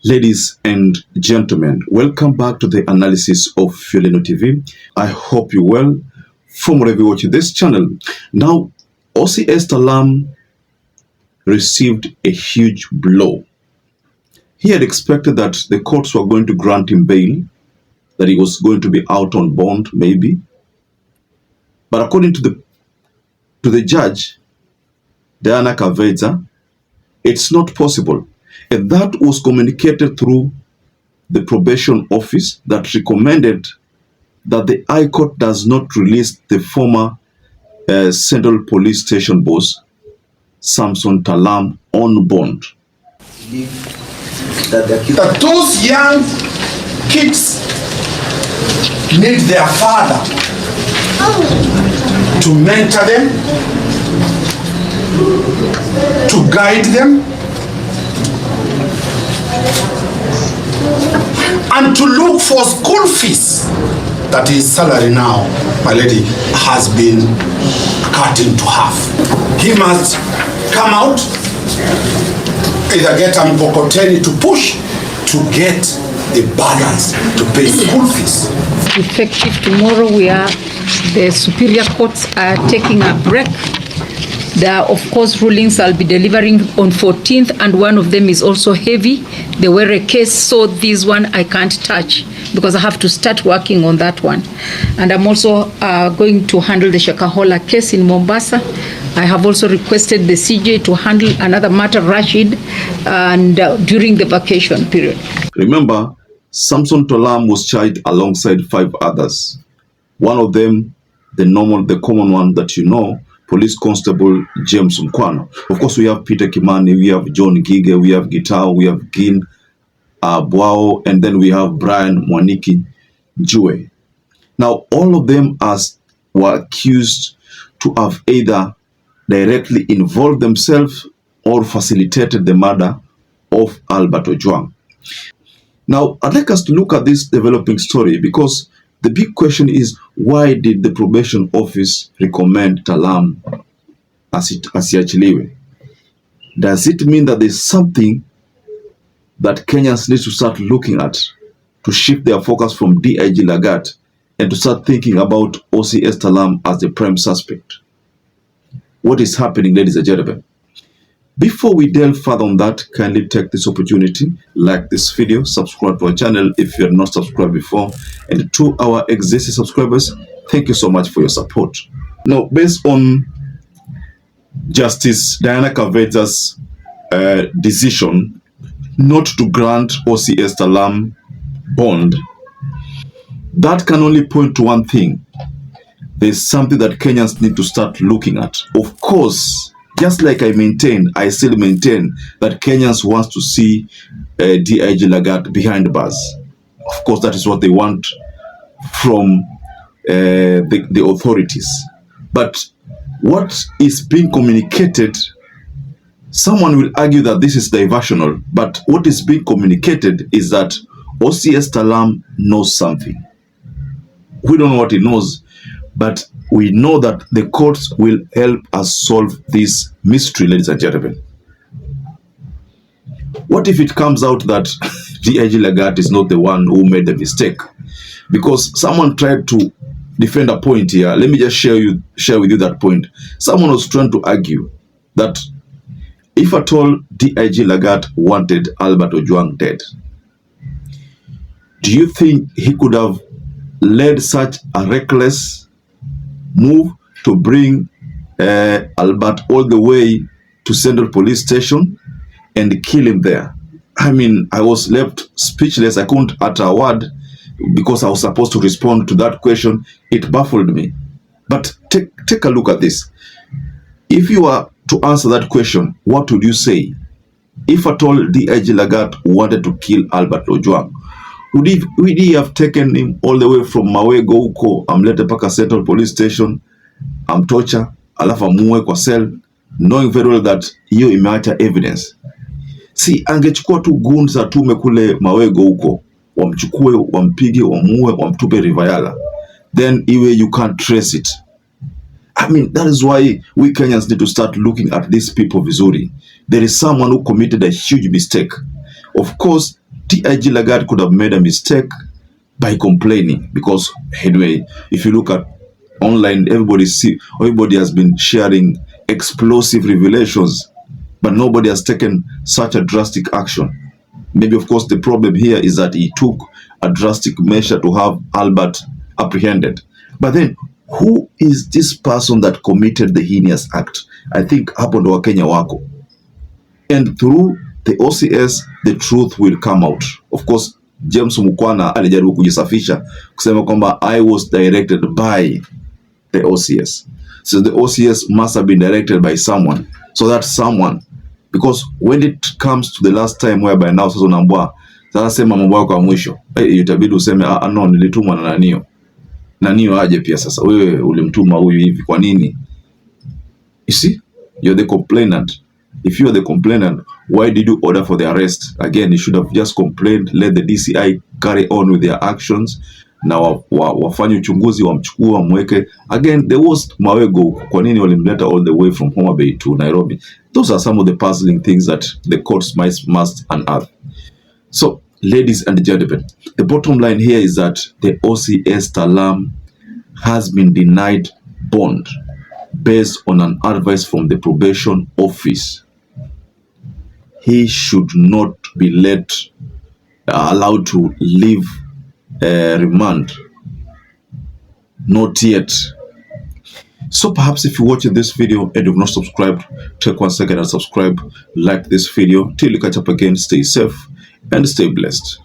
Ladies and gentlemen, welcome back to the analysis of YOLENO TV. I hope you're well from wherever you watch this channel. Now, OCS Talam received a huge blow. He had expected that the courts were going to grant him bail, that he was going to be out on bond, maybe. But according to the judge, Diana Kaveza, it's not possible. And that was communicated through the probation office that recommended that the High Court does not release the former Central Police Station boss, Samson Talam, on bond. That those young kids need their father to mentor them, to guide them, and to look for school fees. That his salary now, my lady, has been cut into half. He must come out, either get a mkokoteni to push to get the balance to pay school fees. Effective tomorrow, the superior courts are taking a break. There are, of course, rulings I'll be delivering on 14th, and one of them is also heavy. They were a case, so this one I can't touch because I have to start working on that one. And I'm also going to handle the Shakahola case in Mombasa. I have also requested the CJ to handle another matter, Rashid, and during the vacation period. Remember, Samson Talam was charged alongside 5 others. One of them, the common one that you know, Police Constable James Mkwano. Of course, we have Peter Kimani, we have John Gige, we have Gitao, we have Gin Bwao, and then we have Brian Mwaniki Jue. Now, all of them were accused to have either directly involved themselves or facilitated the murder of Albert OJUANG. Now, I'd like us to look at this developing story because the big question is, why did the probation office recommend Talam asiachiliwe? Does it mean that there's something that Kenyans need to start looking at to shift their focus from DIG Lagat and to start thinking about OCS Talam as the prime suspect? What is happening, ladies and gentlemen? Before we delve further on that, kindly take this opportunity, like this video, subscribe to our channel if you are not subscribed before, and to our existing subscribers, thank you so much for your support. Now, based on Justice Diana Kaveza's decision not to grant OCS Talam bond, that can only point to one thing. There's something that Kenyans need to start looking at. Of course, just like I still maintain that Kenyans want to see DIG Lagat behind bars. Of course, that is what they want from the authorities. But what is being communicated, someone will argue that this is diversional, but what is being communicated is that OCS Talam knows something. We don't know what he knows, but we know that the courts will help us solve this mystery, ladies and gentlemen. What if it comes out that DIG Lagat is not the one who made the mistake? Because someone tried to defend a point here. Let me just share with you that point. Someone was trying to argue that if at all DIG Lagat wanted Albert OJUANG dead, do you think he could have led such a reckless move to bring Albert all the way to Central Police Station and kill him there? I mean, I was left speechless. I couldn't utter a word because I was supposed to respond to that question. It baffled me. But take a look at this. If you were to answer that question, what would you say? If at all DIG Lagat wanted to kill Albert OJUANG, would he have taken him all the way from Mawego huko amlete paka Central Police Station, amtocha, alafu amuwe kwa cell, knowing very well that hiyo imeacha evidence? Si angechukua tu goons atume kule Mawego huko, wamchukue, wampige, wamuwe, wamtupe Rivayala, then you can't trace it. I mean, that is why we Kenyans need to start looking at these people vizuri. There is someone who committed a huge mistake. Of course, TIG Lagat could have made a mistake by complaining, because anyway, if you look at online, everybody has been sharing explosive revelations, but nobody has taken such a drastic action. Maybe, of course, the problem here is that he took a drastic measure to have Albert apprehended. But then, who is this person that committed the heinous act? I think hapo ndo Wakenya wako. And through the OCS, the truth will come out. Of course, James Mukwana alijaribu kujisafisha kusema kwamba I was directed by the OCS. So the OCS must have been directed by someone. So that someone, because when it comes to the last time whereby now sasa unaambia sasa sema mambo yako ya mwisho, itabidi useme no, nilitumwa na nanio aje pia. Sasa wewe ulimtuma huyu hivi, kwa nini? You see, you're the complainant. If you are the complainant, why did you order for the arrest? Again, you should have just complained, let the DCI carry on with their actions. Na wafanye uchunguzi, wamchukue, wamweke. Again, there was Mawego, kwa nini walimleta all the way from Homa Bay to Nairobi? Those are some of the puzzling things that the courts must unearth. So, ladies and gentlemen, the bottom line here is that the OCS Talam has been denied bond based on an advice from the probation office. He should not be allowed to leave remand. Not yet. So perhaps if you're watching this video and you've not subscribed, take 1 second and subscribe, like this video. Till you catch up again, stay safe and stay blessed.